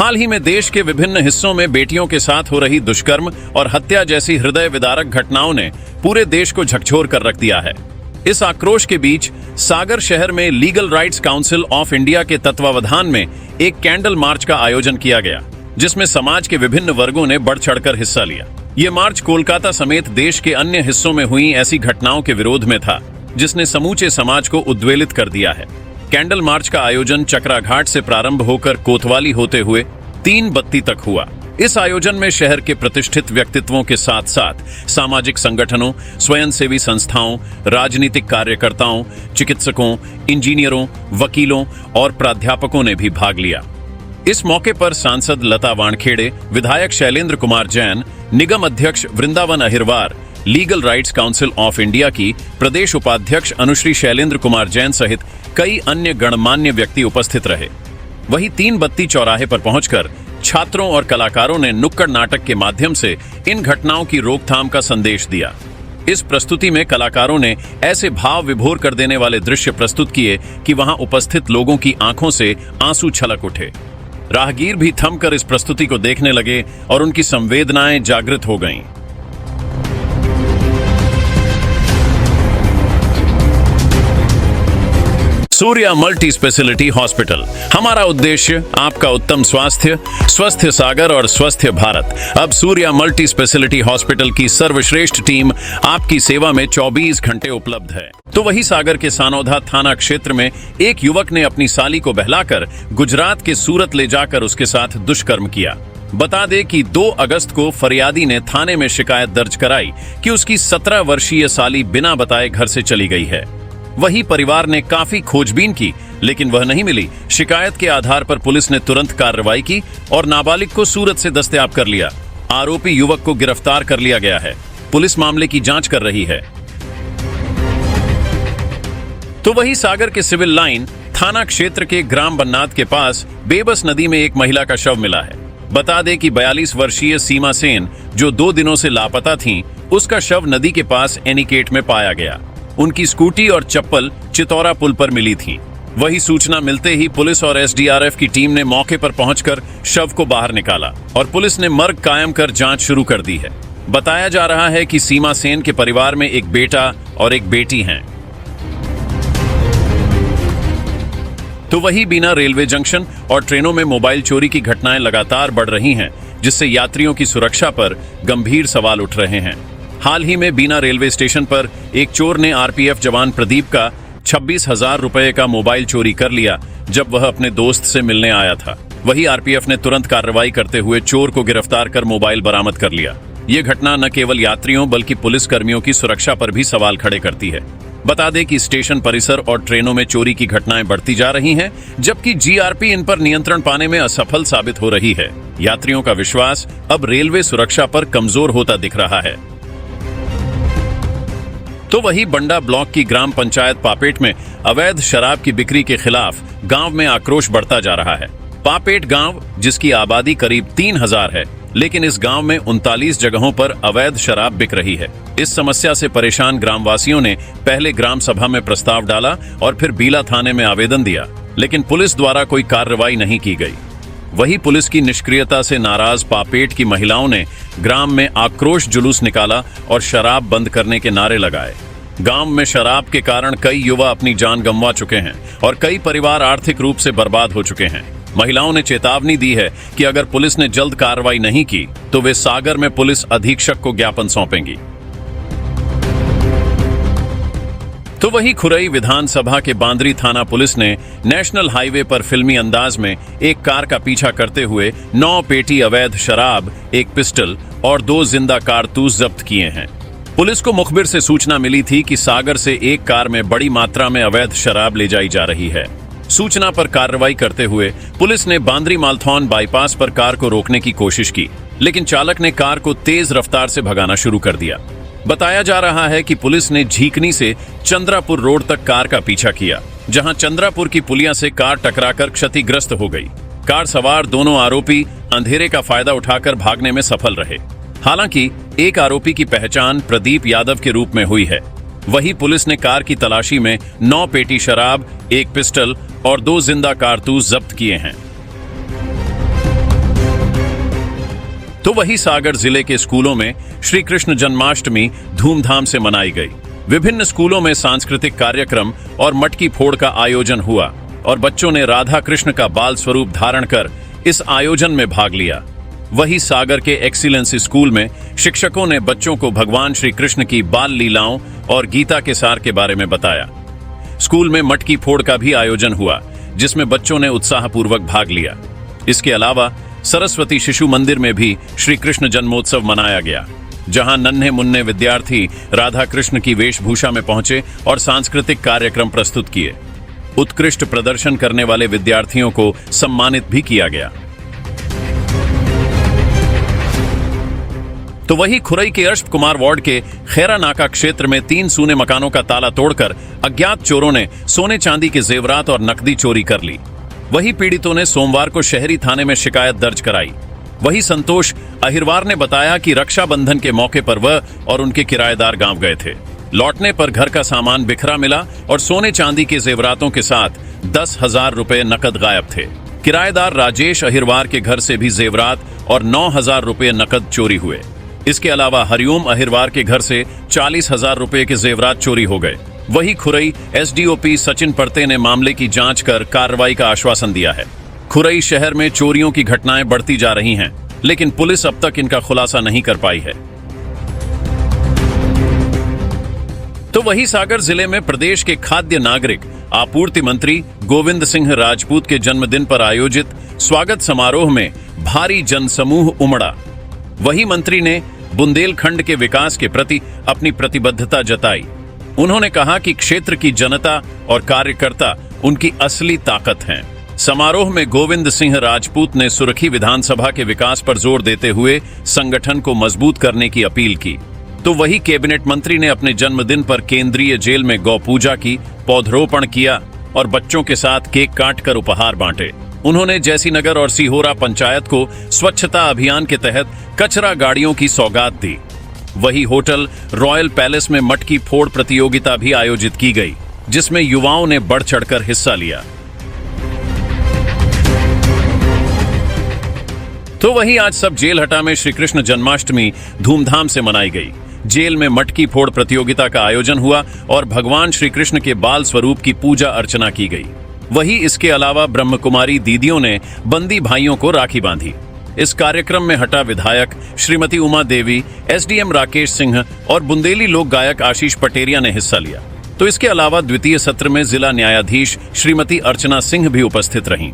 हाल ही में देश के विभिन्न हिस्सों में बेटियों के साथ हो रही दुष्कर्म और हत्या जैसी हृदय विदारक घटनाओं ने पूरे देश को झकझोर कर रख दिया है। इस आक्रोश के बीच सागर शहर में legal rights council of India के तत्वावधान में एक कैंडल मार्च का आयोजन किया गया, जिसमें समाज के विभिन्न वर्गों ने बढ़ चढ़कर हिस्सा लिया। ये मार्च कोलकाता समेत देश के अन्य हिस्सों में हुई ऐसी घटनाओं के विरोध में था, जिसने समूचे समाज को उद्वेलित कर दिया है। कैंडल मार्च का आयोजन चक्राघाट से प्रारंभ होकर कोतवाली होते हुए 3 बत्ती तक हुआ। इस आयोजन में शहर के प्रतिष्ठित व्यक्तित्वों के साथ साथ सामाजिक संगठनों, स्वयंसेवी संस्थाओं, राजनीतिक कार्यकर्ताओं, चिकित्सकों, इंजीनियरों, वकीलों और प्राध्यापकों ने भी भाग लिया। इस मौके पर सांसद लता वानखेड़े, विधायक शैलेंद्र कुमार जैन, निगम अध्यक्ष Vrindavan Ahirwar, legal rights council of India की प्रदेश उपाध्यक्ष अनुश्री शैलेंद्र कुमार जैन सहित कई अन्य गणमान्य व्यक्ति उपस्थित रहे। वहीं 3 बत्ती चौराहे पर पहुंचकर छात्रों और कलाकारों ने नुक्कड़ नाटक के माध्यम से इन घटनाओं की रोकथाम का संदेश दिया। इस प्रस्तुति में कलाकारों ने ऐसे भाव विभोर कर देने वाले दृश्य प्रस्तुत किए कि वहां उपस्थित लोगों की आंखों से आंसू छलक उठे। राहगीर भी थमकर इस प्रस्तुति को देखने लगे और उनकी संवेदनाएं जागृत हो गईं। सूर्या मल्टी स्पेशलिटी हॉस्पिटल, हमारा उद्देश्य आपका उत्तम स्वास्थ्य, स्वस्थ सागर और स्वस्थ भारत। अब सूर्या मल्टी स्पेशलिटी हॉस्पिटल की सर्वश्रेष्ठ टीम आपकी सेवा में 24 घंटे उपलब्ध है। तो वही सागर के सानोधा थाना क्षेत्र में एक युवक ने अपनी साली को बहलाकर गुजरात के सूरत ले जाकर उसके साथ दुष्कर्म किया। बता दें कि 2 अगस्त को फरियादी ने थाने में शिकायत दर्ज कराई कि उसकी 17 वर्षीय साली बिना बताए घर से चली गई है। वही परिवार ने काफी खोजबीन की, लेकिन वह नहीं मिली। शिकायत के आधार पर पुलिस ने तुरंत कार्रवाई की और नाबालिग को सूरत से दस्तयाब कर लिया। आरोपी युवक को गिरफ्तार कर लिया गया है। पुलिस मामले की जांच कर रही है। तो वही सागर के सिविल लाइन थाना क्षेत्र के ग्राम बन्नात के पास बेबस नदी में एक महिला का शव मिला है। बता दें कि 42 वर्षीय सीमा सेन, जो 2 दिनों से लापता थीं, उसका शव नदी के पास एनीकेट में पाया गया। उनकी स्कूटी और चप्पल चितौरा पुल पर मिली थी। वही सूचना मिलते ही पुलिस और एसडीआरएफ की टीम ने मौके पर पहुंचकर शव को बाहर निकाला और पुलिस ने मर्ग कायम कर जांच शुरू कर दी है। बताया जा रहा है कि सीमा सेन के परिवार में एक बेटा और एक बेटी हैं। तो वही बिना रेलवे जंक्शन और ट्रेनों में मोबाइल चोरी की घटनाएं लगातार बढ़ रही हैं, जिससे यात्रियों की सुरक्षा पर गंभीर सवाल उठ रहे हैं। हाल ही में बीना रेलवे स्टेशन पर एक चोर ने आरपीएफ जवान प्रदीप का 26,000 रुपए का मोबाइल चोरी कर लिया, जब वह अपने दोस्त से मिलने आया था। वही आरपीएफ ने तुरंत कार्रवाई करते हुए चोर को गिरफ्तार कर मोबाइल बरामद कर लिया। ये घटना न केवल यात्रियों बल्कि पुलिस कर्मियों की सुरक्षा पर भी सवाल खड़े करती है। बता दें कि स्टेशन परिसर और ट्रेनों में चोरी की घटनाएं बढ़ती जा रही हैं, जबकि जीआरपी इन पर नियंत्रण पाने में असफल साबित हो रही है। यात्रियों का विश्वास अब रेलवे सुरक्षा पर कमजोर होता दिख रहा है। तो वही बंडा ब्लॉक की ग्राम पंचायत पापेट में अवैध शराब की बिक्री के खिलाफ गांव में आक्रोश बढ़ता जा रहा है। पापेट गांव, जिसकी आबादी करीब 3000 है, लेकिन इस गांव में 39 जगहों पर अवैध शराब बिक रही है। इस समस्या से परेशान ग्रामवासियों ने पहले ग्राम सभा में प्रस्ताव डाला और फिर बीला थाने में आवेदन दिया, लेकिन पुलिस द्वारा कोई कार्रवाई नहीं की गई। वही पुलिस की निष्क्रियता से नाराज पापेट की महिलाओं ने ग्राम में आक्रोश जुलूस निकाला और शराब बंद करने के नारे लगाए। गांव में शराब के कारण कई युवा अपनी जान गंवा चुके हैं और कई परिवार आर्थिक रूप से बर्बाद हो चुके हैं। महिलाओं ने चेतावनी दी है कि अगर पुलिस ने जल्द कार्रवाई नहीं की तो वे सागर में पुलिस अधीक्षक को ज्ञापन सौंपेंगी। तो वही खुरई विधानसभा के बांद्री थाना पुलिस ने नेशनल हाईवे पर फिल्मी अंदाज में एक कार का पीछा करते हुए 9 पेटी अवैध शराब, 1 पिस्टल और 2 जिंदा कारतूस जब्त किए हैं। पुलिस को मुखबिर से सूचना मिली थी कि सागर से एक कार में बड़ी मात्रा में अवैध शराब ले जाई जा रही है। सूचना पर कार्रवाई करते हुए पुलिस ने बांद्री मालथौन बाईपास पर कार को रोकने की कोशिश की, लेकिन चालक ने कार को तेज रफ्तार से भगाना शुरू कर दिया। बताया जा रहा है कि पुलिस ने झीकनी से चंद्रापुर रोड तक कार का पीछा किया, जहां चंद्रापुर की पुलिया से कार टकराकर क्षतिग्रस्त हो गई। कार सवार दोनों आरोपी अंधेरे का फायदा उठाकर भागने में सफल रहे। हालांकि एक आरोपी की पहचान प्रदीप यादव के रूप में हुई है। वही पुलिस ने कार की तलाशी में 9 पेटी शराब, 1 पिस्टल और 2 जिंदा कारतूस जब्त किए हैं। तो वही सागर जिले के स्कूलों में श्री कृष्ण जन्माष्टमी धूमधाम से मनाई गई। विभिन्न स्कूलों में सांस्कृतिक कार्यक्रम और मटकी फोड़ का आयोजन हुआ और बच्चों ने राधा कृष्ण का बाल स्वरूप धारण कर इस आयोजन में भाग लिया। वही सागर के एक्सीलेंस स्कूल में शिक्षकों ने बच्चों को भगवान श्री कृष्ण की बाल लीलाओं और गीता के सार के बारे में बताया। स्कूल में मटकी फोड़ का भी आयोजन हुआ जिसमें बच्चों ने उत्साहपूर्वक भाग लिया। इसके अलावा सरस्वती शिशु मंदिर में भी श्री कृष्ण जन्मोत्सव मनाया गया, जहां नन्हे मुन्ने विद्यार्थी राधा कृष्ण की वेशभूषा में पहुंचे और सांस्कृतिक कार्यक्रम प्रस्तुत किए। उत्कृष्ट प्रदर्शन करने वाले विद्यार्थियों को सम्मानित भी किया गया। तो वही खुरई के अश्व कुमार वार्ड के खैरा नाका क्षेत्र में 3 सूने मकानों का ताला तोड़कर अज्ञात चोरों ने सोने चांदी के जेवरात और नकदी चोरी कर ली। वही पीड़ितों ने सोमवार को शहरी थाने में शिकायत दर्ज कराई। वही संतोष अहिरवार ने बताया कि रक्षाबंधन के मौके पर वह और उनके किराएदार गांव गए थे। लौटने पर घर का सामान बिखरा मिला और सोने चांदी के जेवरातों के साथ 10,000 रुपए नकद गायब थे। किराएदार राजेश अहिरवार के घर से भी जेवरात और 9,000 रुपए नकद चोरी हुए। इसके अलावा हरिओम अहिरवार के घर से 40,000 रुपए के जेवरात चोरी हो गए। वही खुरई एसडीओपी सचिन परते ने मामले की जांच कर कार्रवाई का आश्वासन दिया है। खुरई शहर में चोरियों की घटनाएं बढ़ती जा रही हैं, लेकिन पुलिस अब तक इनका खुलासा नहीं कर पाई है। तो वही सागर जिले में प्रदेश के खाद्य नागरिक आपूर्ति मंत्री गोविंद सिंह राजपूत के जन्मदिन पर आयोजित स्वागत समारोह में भारी जनसमूह उमड़ा। वही मंत्री ने बुंदेलखंड के विकास के प्रति अपनी प्रतिबद्धता जताई। उन्होंने कहा कि क्षेत्र की जनता और कार्यकर्ता उनकी असली ताकत हैं। समारोह में गोविंद सिंह राजपूत ने सुरखी विधानसभा के विकास पर जोर देते हुए संगठन को मजबूत करने की अपील की। तो वही कैबिनेट मंत्री ने अपने जन्मदिन पर केंद्रीय जेल में गौ पूजा की, पौधरोपण किया और बच्चों के साथ केक काटकर उपहार बांटे। उन्होंने जैसीनगर और सिहोरा पंचायत को स्वच्छता अभियान के तहत कचरा गाड़ियों की सौगात दी। वही होटल रॉयल पैलेस में मटकी फोड़ प्रतियोगिता भी आयोजित की गई, जिसमें युवाओं ने बढ़ चढ़कर हिस्सा लिया। तो वही आज सब जेलहटा में श्री कृष्ण जन्माष्टमी धूमधाम से मनाई गई। जेल में मटकी फोड़ प्रतियोगिता का आयोजन हुआ और भगवान श्री कृष्ण के बाल स्वरूप की पूजा अर्चना की गई। वही इसके अलावा ब्रह्म कुमारी दीदियों ने बंदी भाइयों को राखी बांधी। इस कार्यक्रम में हटा विधायक श्रीमती उमा देवी, एसडीएम राकेश सिंह और बुंदेली लोक गायक आशीष पटेरिया ने हिस्सा लिया। तो इसके अलावा द्वितीय सत्र में जिला न्यायाधीश श्रीमती अर्चना सिंह भी उपस्थित रहीं।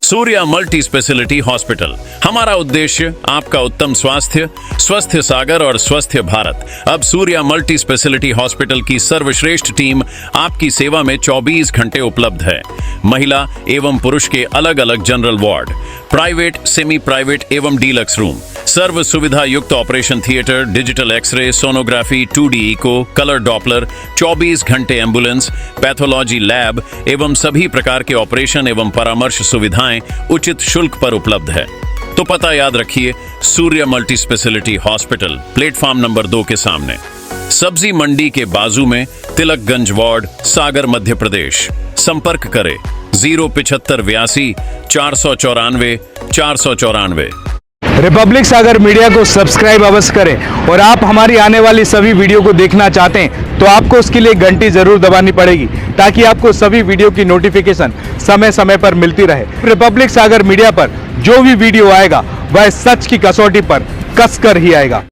सूर्या मल्टी स्पेशलिटी हॉस्पिटल, हमारा उद्देश्य आपका उत्तम स्वास्थ्य, स्वस्थ सागर और स्वस्थ भारत। अब सूर्या मल्टी स्पेशलिटी हॉस्पिटल की सर्वश्रेष्ठ टीम आपकी सेवा में 24 घंटे उपलब्ध है। महिला एवं पुरुष के अलग अलग general ward, private, semi private एवं डीलक्स रूम, सर्व सुविधा युक्त operation theatre, digital x-ray, sonography, 2D echo, colour doppler, 24 घंटे एम्बुलेंस, पैथोलॉजी लैब एवं सभी प्रकार के ऑपरेशन एवं परामर्श सुविधाएं उचित शुल्क पर उपलब्ध है। तो पता याद रखिए, Surya multi speciality hospital, platform number 2 के सामने, सब्जी मंडी के बाजू में, तिलकगंज वार्ड, सागर मध्य प्रदेश। संपर्क करें 075 494 494। रिपब्लिक सागर मीडिया को सब्सक्राइब अवश्य करें और आप हमारी आने वाली सभी वीडियो को देखना चाहते हैं तो आपको उसके लिए घंटी जरूर दबानी पड़ेगी ताकि आपको सभी वीडियो की नोटिफिकेशन समय समय पर मिलती रहे। रिपब्लिक सागर मीडिया पर जो भी वीडियो आएगा वह सच की कसौटी पर कसकर ही आएगा।